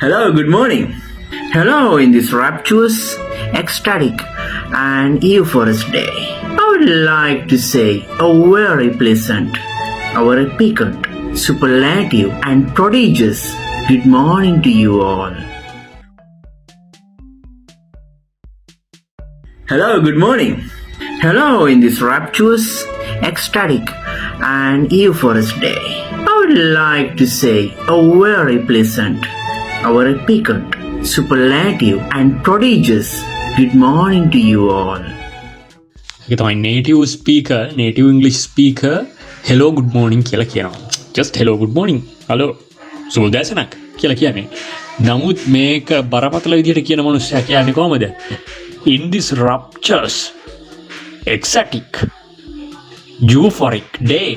Hello, good morning. Hello, in this rapturous, ecstatic, and euphoric day, I would like to say a very pleasant, a very piquant, superlative, and prodigious good morning to you all. Hello, good morning. Hello, in this rapturous, ecstatic, and euphoric day, I would like to say a very pleasant, a very piquant, superlative, and prodigious good morning to you all. ඒක තමයි native speaker, native English speaker hello good morning කියලා කියනවා. just hello good morning. hello සුබ උදෑසනක් කියලා කියන්නේ. නමුත් මේක බරපතල විදිහට කියන මිනිස්සයා කියන්නේ කොහමද? in this rapturous, ecstatic, euphoric day,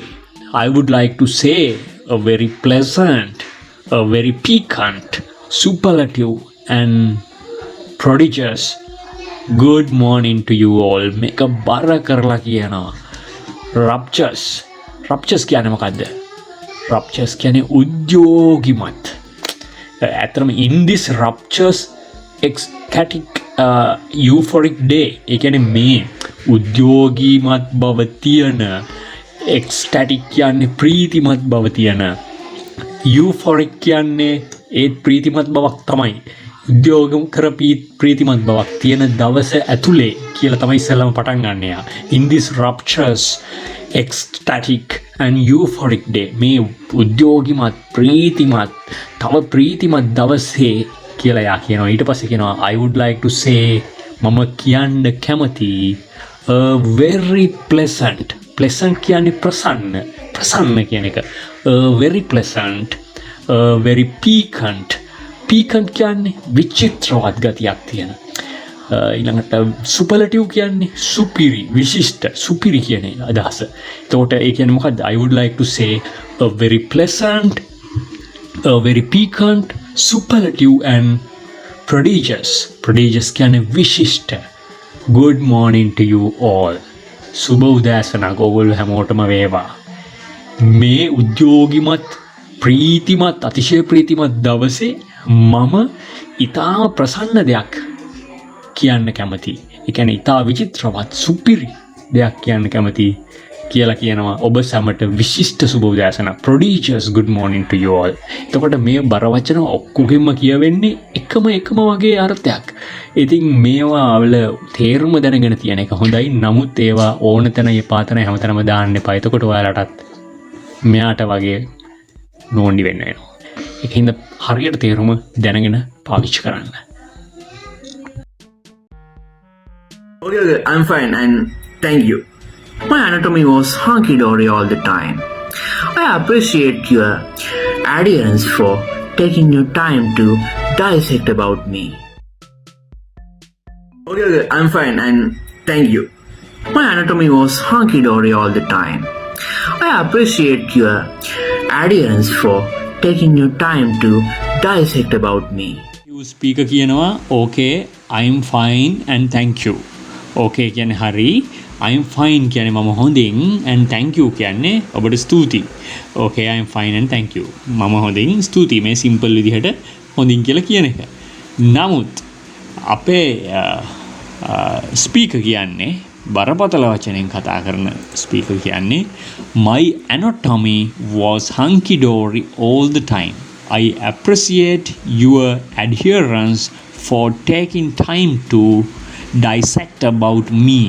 I would like to say a very pleasant, a very piquant, superlative and prodigious good morning to you all. මේක බර කරලා කියනවා. rapturous කියන්නේ මොකද්ද? rapturous කියන්නේ උද්‍යෝගිමත්. ඇත්තටම in this rapturous, ecstatic, euphoric day, ඒ කියන්නේ මේ උද්‍යෝගිමත් බව තියෙන, ecstatic කියන්නේ ප්‍රීතිමත් බව තියෙන, euphoric කියන්නේ ඒත් ප්‍රීතිමත් බවක් තමයි. උද්‍යෝගම් කර ප්‍රීතිමත් බවක් තියෙන දවස ඇතුලේ කියලා තමයි ඉස්සෙල්ලාම පටන් ගන්න යා. in this rapturous, ecstatic and euphoric day, මේ උද්‍යෝගිමත් ප්‍රීතිමත් තව ප්‍රීතිමත් දවසේ කියලා යා කියනවා. ඊට පස්සේ කියනවා I would like to say, මම කියන්න කැමති, a very pleasant කියන්නේ ප්‍රසන්න කියන එක. a very pleasant, a very piquant කියන්නේ විචිත්‍රවත් ගතියක් තියෙන. ඊළඟට superlative කියන්නේ සුපිරි කියන අදහස. එතකොට ඒ කියන්නේ මොකද්ද? I would like to say a very pleasant, a very piquant, superlative and prodigious කියන්නේ විශිෂ්ට good morning to you all. සුබ උදෑසනක් ඔයගොල්ලෝ හැමෝටම වේවා. මේ උද්‍යෝගිමත් ප්‍රීතිමත් අතිශය ප්‍රීතිමත් දවසේ මම ඊටාම ප්‍රසන්න දෙයක් කියන්න කැමති. ඒ කියන්නේ ඊටා විචිත්‍රවත් සුපිරි දෙයක් කියන්න කැමති කියලා කියනවා. ඔබ සැමට විශිෂ්ට සුබ උදෑසන. prodigious good morning to you all. එතකොට මේ බර වචන ඔක්කොගෙම කියවෙන්නේ එකම වගේ අර්ථයක්. ඉතින් මේවා වල තේරුම දැනගෙන තියෙන එක හොඳයි. නමුත් ඒවා ඕන තැන පාතන හැමතැනම දාන්න එපා. එතකොට ඔයාලටත් මෙයාට වගේ නෝන්ඩි වෙන්න වෙනවා. ඒකින්ද හරියට තේරුම දැනගෙන පාවිච්චි කරන්න. Okay, I'm fine and thank you. My anatomy was hunky-dory all the time. I appreciate your adherence for taking your time to dissect about me. Okay, I'm fine and thank you. My anatomy was hunky-dory all the time. I appreciate your adherence for taking your time to dissect about me. You speaker කියනවා okay, I'm fine and thank you. okay කියන්නේ හරි, I'm fine කියන්නේ මම හොඳින්, and thank you කියන්නේ ඔබට ස්තුතියි. okay, I'm fine and thank you. මම හොඳින් ස්තුතියි. මේ සිම්පල් විදිහට හොඳින් කියලා කියන එක. නමුත් අපේ ස්පීකර් කියන්නේ බරපතල වචනෙන් කතා කරන ස්පීකර් කියන්නේ my anatomy was hunky dory all the time. I appreciate your adherence for taking time to dissect about me.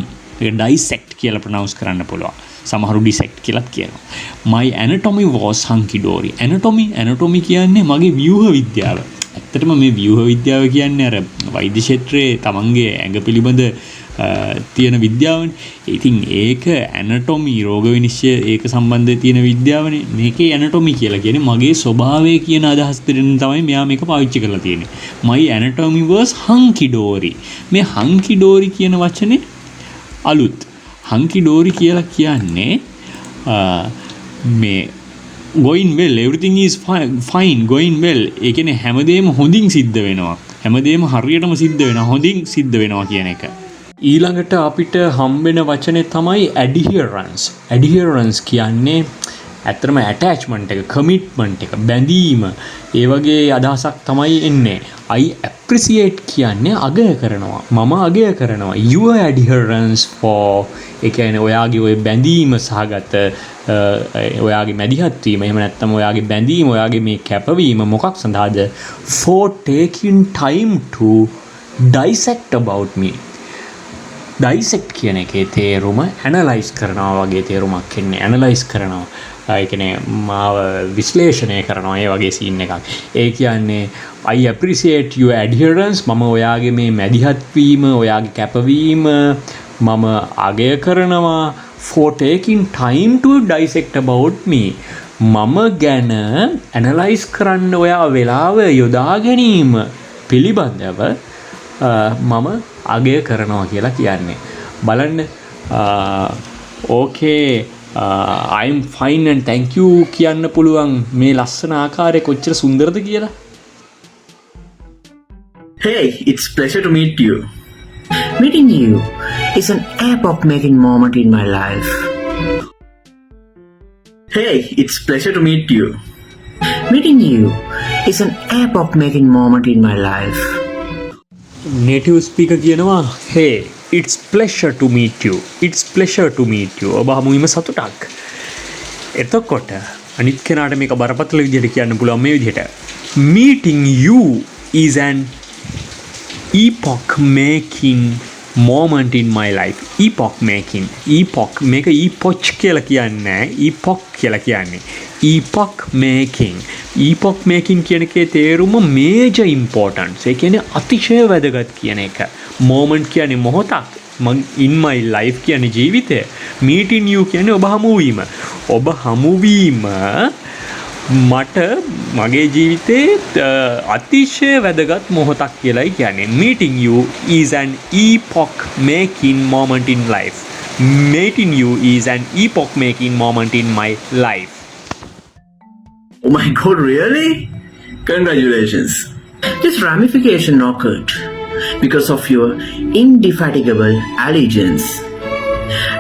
dissect කියලා pronounce කරන්න පුළුවන්. සමහරු dissect කියලාත් කියනවා. my anatomy was hunky dory. anatomy කියන්නේ මගේ ව්‍යුහ විද්‍යාව. ඇත්තටම මේ ව්‍යුහ විද්‍යාව කියන්නේ අර වෛද්‍ය ක්ෂේත්‍රයේ තමන්ගේ ඇඟ පිළිබඳ තියෙන විද්‍යාවනේ. ඉතින් ඒක ඇනටොමි, රෝග විනිශ්චය ඒක සම්බන්ධව තියෙන විද්‍යාවනේ. මේකේ ඇනටොමි කියලා කියන්නේ මගේ ස්වභාවය කියන අදහස් දෙන්න තමයි මෙයා මේක පාවිච්චි කරලා තියෙන්නේ. my anatomy was hunky dory. මේ hunky dory කියන වචනේ අලුත්. hunky dory කියලා කියන්නේ මේ going well, everything is fine, going well. ඒ කියන්නේ හැමදේම හොඳින් සිද්ධ වෙනවා. හැමදේම හරියටම සිද්ධ වෙනවා. හොඳින් සිද්ධ වෙනවා කියන එක. ඊළඟට අපිට හම්බෙන වචනේ තමයි adherence. adherence කියන්නේ ඇත්තටම ඇටැච්මන්ට් එක, කමිට්මන්ට් එක, බැඳීම ඒ වගේ අදහසක් තමයි එන්නේ. I appreciate කියන්නේ අගය කරනවා. මම අගය කරනවා. Your adherence for ඒ කියන්නේ ඔයාගේ ওই බැඳීම සහගත ඔයාගේ මැදිහත් වීම, එහෙම නැත්නම් ඔයාගේ බැඳීම, ඔයාගේ මේ කැපවීම මොකක් සඳහාද? For taking time to dissect about me. ඩයිසෙක්ට් කියන එකේ තේරුම ඇනලයිස් කරනවා වගේ තේරුමක් එන්නේ. ඇනලයිස් කරනවා. ඒ කියන්නේ මාව විශ්ලේෂණය කරනවා ඒ වගේ සීන් එකක්. ඒ කියන්නේ I appreciate your adherence. මම ඔයාගේ මේ මැදිහත් වීම, ඔයාගේ කැපවීම මම අගය කරනවා. For taking time to dissect about me. මම ගැන ඇනලයිස් කරන්න ඔයා වෙලාව යොදා ගැනීම පිළිබඳව මම අගය කරනවා කියලා කියන්නේ. බලන්න ඕකේ I'm fine and thank you කියන්න පුළුවන් මේ ලස්සන ආකාරය කොච්චර සුන්දරද කියලා. Hey, it's pleasure to meet you. Meeting you is an epoch-making moment in my life. Hey, it's pleasure to meet you. Meeting you is an epoch-making moment in my life. Native speaker කියනවා hey it's pleasure to meet you. It's pleasure to meet you. ඔබ හමුවීම සතුටක්. එතකොට අනිත් කෙනාට මේක බරපතල විදිහට කියන්න පුළුවන් මේ විදිහට. Meeting you is an epoch making moment in my life. Epoch making. Epoch මේක epoch කියලා කියන්නේ epoch කියලා කියන්නේ. Epoch making. Epoch making කියන එකේ තේරුම major importance. ඒ කියන්නේ අතිශය වැදගත් කියන එක. Moment කියන්නේ මොහොතක්. In my life කියන්නේ ජීවිතය. Meeting you කියන්නේ ඔබ හමුවීම. ඔබ හමුවීම මට මගේ ජීවිතේ අතිශය වැදගත් මොහොතක් කියලායි කියන්නේ. Meeting you is an epoch making moment in life. Meeting you is an epoch making moment in my life. Oh my god, really? Congratulations. This ramification occurred because of your indefatigable allegiance,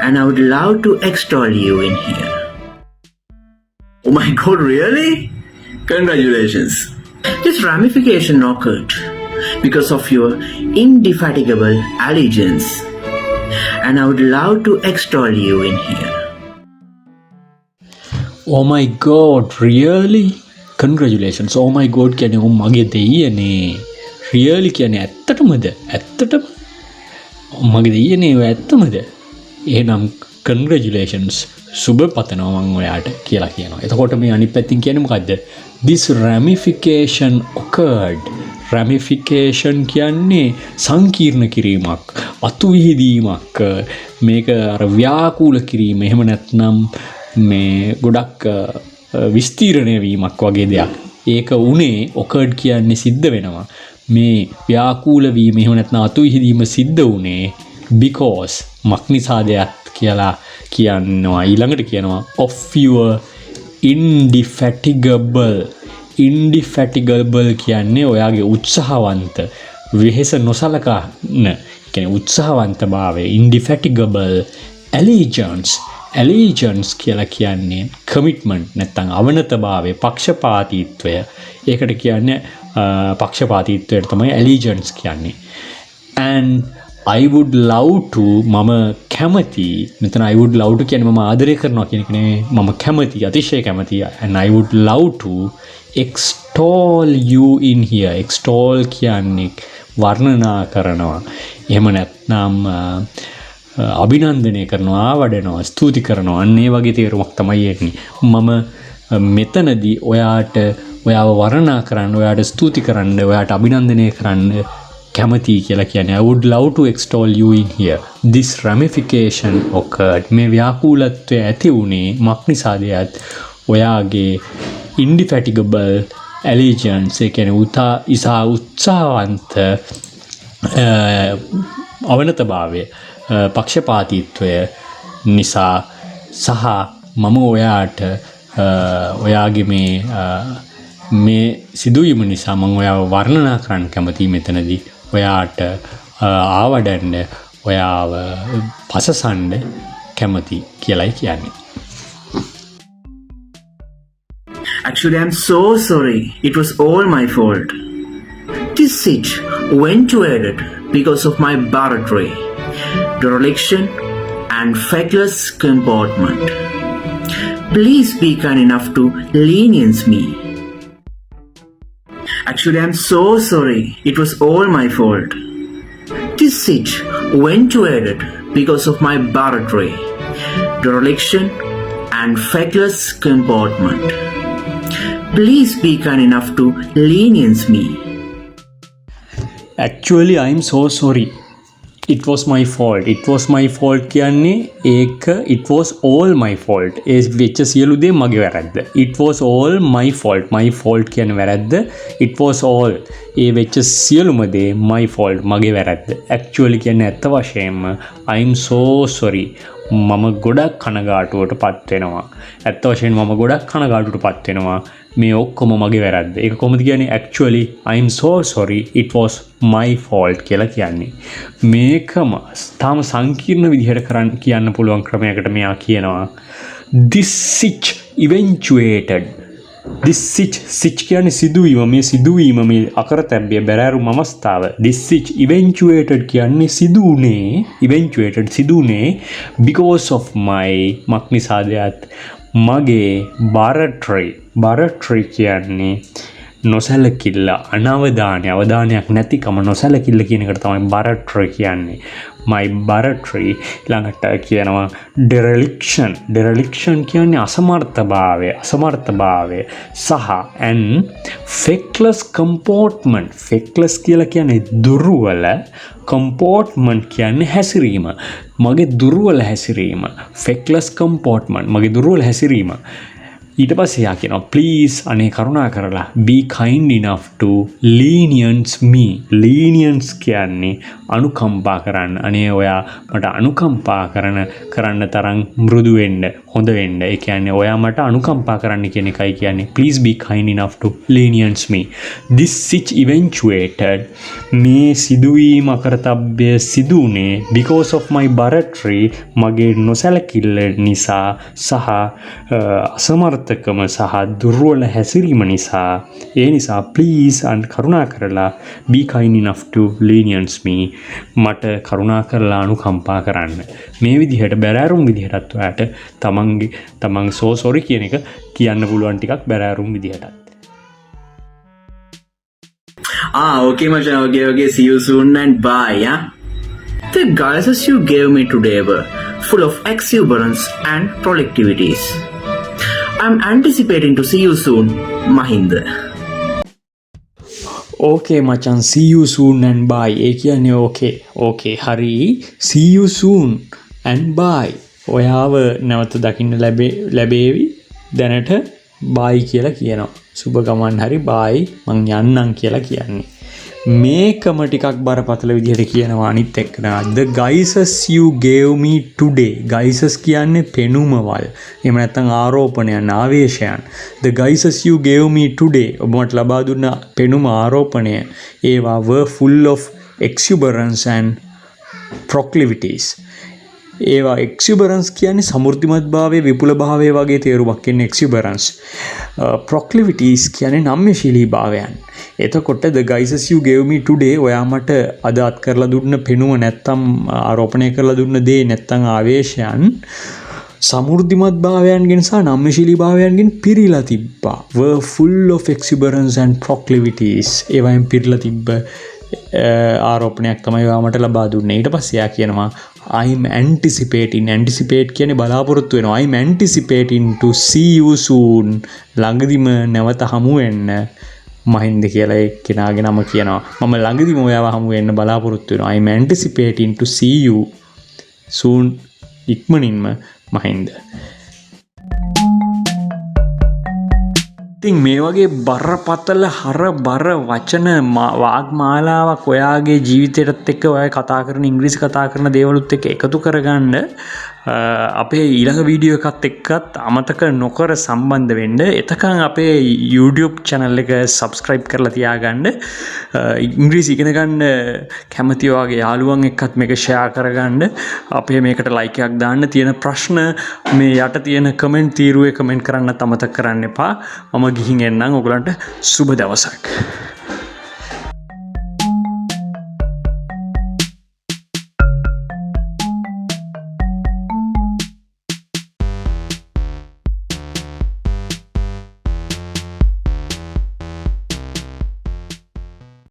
and I would love to extol you in here. Oh my god, really? Congratulations. This ramification occurred because of your indefatigable allegiance, and I would love to extol you in here. Oh my god, really? Congratulations. Oh my god කියන්නේ ඔ මගේ දෙයියනේ. Really කියන්නේ ඇත්තටමද? ඇත්තටම මගේ දෙයියනේ ඔය ඇත්තමද? එහෙනම් congratulations. සුබ පතනවා මම ඔයාට කියලා කියනවා. එතකොට මේ අනිත් පැත්තෙන් කියන්නේ මොකද්ද? This ramification occurred. Ramification කියන්නේ සංකීර්ණ කිරීමක්, අතු විහිදීමක්, මේක අර ව්‍යාකූල කිරීම. එහෙම නැත්නම් මේ ගොඩක් විස්තීර්ණය වීමක් වගේ දෙයක්. ඒක උනේ occurred කියන්නේ සිද්ධ වෙනවා. මේ ව්‍යාකූල වීම එහෙම නැත්නම් අතු විහිදීම සිද්ධ උනේ because මක්නිසාදයක් කියලා කියනවා. ඊළඟට කියනවා of your indefatigable කියන්නේ ඔයාගේ උත්සාහවන්ත වෙහෙස නොසලකන කියන්නේ උත්සාහවන්ත භාවය. Indefatigable allegiance කියලා කියන්නේ commitment නැත්නම් අවනතභාවය, පක්ෂපාතීත්වය. ඒකට කියන්නේ පක්ෂපාතීත්වයට තමයි allegiance කියන්නේ. And I would love to මම කැමති. මෙතන I would love to කියන්නේ මම ආදරය කරනවා කියන එක නෙවෙයි. මම කැමති, අතිශය කැමති. And I would love to extol you in here. Extol කියන්නේ වර්ණනා කරනවා. එහෙම නැත්නම් අභිනන්දනය කරනවා, වඩනවා, ස්තුති කරනවා. අන්න ඒ වගේ තේරුමක් තමයි එන්නේ. මම මෙතනදී ඔයාව වර්ණනා කරන්න, ඔයාට ස්තුති කරන්න, ඔයාට අභිනන්දනය කරන්න කැමති කියලා කියන්නේ. I would love to extol you in here. This ramification occurred. මේ ව්‍යාකූලත්වය ඇති වුණේ මක් නිසාදයත් ඔයාගේ indefatigable allegiance. ඒ කියන්නේ උත්සාහවන්ත අවනතභාවය, පක්ෂපාතීත්වය නිසා සහ මම ඔයාට ඔයාගේ මේ සිදුවීම නිසා මම ඔයාව වර්ණනා කරන්න කැමතියි මෙතනදී. ඔයාට ආවඩන්න, ඔයාව පසසන්න කැමති කියලායි කියන්නේ. Actually, I'm so sorry. It was all my fault. This seat went to edit because of my barratry, dereliction, and feckless comportment. Please be kind enough to lenience me. Actually, I'm so sorry. It was all my fault. This seat went to edit because of my barratry, dereliction, and feckless comportment. Please be kind enough to lenience me. Actually, I'm so sorry. It was my fault. It was my fault කියන්නේ ඒක it was all my fault. ඒ වෙච්ච සියලු දේ මගේ වැරද්ද. It was all my fault. My fault කියන්නේ වැරද්ද. It was all. ඒ වෙච්ච සියලුම දේ my fault. මගේ වැරද්ද. Actually කියන්නේ ඇත්ත වශයෙන්ම I'm so sorry. මම ගොඩක් කනගාටුවට පත් වෙනවා. ඇත්ත වශයෙන්ම මම ගොඩක් කනගාටුවට පත් වෙනවා. මේ ඔක්කොම මගේ වැරද්ද. ඒක කොහොමද කියන්නේ? Actually I'm so sorry. It was my fault කියලා කියන්නේ. මේකම තාම සංකීර්ණ විදිහට කියන්න පුළුවන් ක්‍රමයකට මෙයා කියනවා. This sitch eventuated. This sitch කියන්නේ සිදුවීම. මේ සිදුවීම මේ අකරතැබ්බිය බැරෑරුම් අවස්ථාව. This sitch eventuated කියන්නේ සිදුුනේ because of my මක්නිසාදයත් මගේ barratry කියන්නේ නොසැලකිල්ල අවධානයක් නැතිකම නොසැලකිල්ල කියන එකට තමයි barratry කියන්නේ. my barratry ළඟට කියනවා dereliction කියන්නේ අසමර්ථභාවය සහ and feckless comportment කියලා කියන්නේ දුර්වල comportment කියන්නේ හැසිරීම මගේ දුර්වල හැසිරීම feckless comportment මගේ දුර්වල හැසිරීම ඊට පස්සේ යා කියනවා please අනේ කරුණා කරලා be kind enough to lenience me lenience කියන්නේ අනුකම්පා කරන්න අනේ ඔයා මට අනුකම්පා කරන්න තරම් මෘදු වෙන්න හොඳ වෙන්න ඒ කියන්නේ ඔයා මට අනුකම්පා කරන්න කියන එකයි කියන්නේ please be kind enough to lenience me this sitch eventuated මේ සිදුවීම අකරතැබ්බය සිදුුනේ because of my barratry මගේ නොසැලකිල්ල නිසා සහ අසමර්ථකම සහ දුර්වල හැසිරීම නිසා ඒ නිසා please කරුණා කරලා be kind enough to lenience me මට කරුණා කරලා අනුකම්පා කරන්න මේ විදිහට බැරෑරුම් විදිහටත් ඔයාට තමන් so sorry කියන එක කියන්න පුළුවන් ටිකක් බැරෑරුම් විදිහටත් Okay machan, okay, see you soon and bye, yeah? The guises you gave me today were full of exuberance and productivities. I'm anticipating to see you soon, Mahinda. Okay මචන් see you soon and bye ඒ කියන්නේ okay හරි see you soon and bye ඔයාව නැවත දකින්න ලැබේවි දැනට bye කියලා කියනවා සුබ ගමන් හරි bye මං යන්නම් කියලා කියන්නේ මේකම ටිකක් බරපතල විදිහට කියනවා අනිත් එක්කන the guises you gave me today guises කියන්නේ පෙනුමවල් එහෙම නැත්නම් ආරෝපණයන් ආවේශයන් the guises you gave me today ඔබ මට ලබා දුන්න පෙනුම ආරෝපණය ඒවා were full of exuberance and proclivities ඒවා exuberance කියන්නේ සමෘද්ධිමත් භාවයේ විපුල භාවයේ වගේ තේරුමක් ඉන්නේ exuberance proclivities කියන්නේ නම්‍යශීලී භාවයන් එතකොට the guises you gave me today ඔයා මට අද අත් කරලා දුන්න පෙනුම නැත්තම් ආරෝපණය කරලා දුන්න දේ නැත්තම් ආවේශයන් සමෘද්ධිමත් භාවයන්ගෙන් සහ නම්‍යශීලී භාවයන්ගෙන් පිරීලා තිබ්බා were full of exuberance and proclivities ඒවායින් පිරීලා තිබ්බ ආරෝපණයක් තමයි ඔයා මට ලබා දුන්නේ ඊට පස්සේ යා කියනවා I'm anticipating anticipate කියන්නේ බලාපොරොත්තු වෙනවා I'm anticipating to see you soon ළඟදිම නැවත හමු වෙන්න මහින්ද කියලා එක්කෙනාගේ නම කියනවා මම ළඟදිම ඔයාව හමු වෙන්න බලාපොරොත්තු වෙනවා I'm anticipating to see you soon ඉක්මනින්ම මහින්ද ඉතින් මේ වගේ බරපතල බර වචන වාග්මාලාවක් ඔයාගේ ජීවිතයටත් එක්ක ඔයා කතා කරන ඉංග්‍රීසි කතා කරන දේවලුත් එක්ක එකතු කරගන්න අපේ ඊළඟ වීඩියෝ එකත් එක්කත් අමතක නොකර සම්බන්ධ වෙන්න. එතකන් අපේ YouTube channel එක subscribe කරලා තියාගන්න. ඉංග්‍රීසි ඉගෙන ගන්න කැමති වගේ යාළුවන් එක්කත් මේක share කරගන්න. අපේ මේකට like එකක් දාන්න. තියෙන ප්‍රශ්න මේ යට තියෙන comment තීරුවේ comment කරන්නත් අමතක කරන්න එපා. මම ගිහින් එන්නම්. ඔයගලන්ට සුබ දවසක්.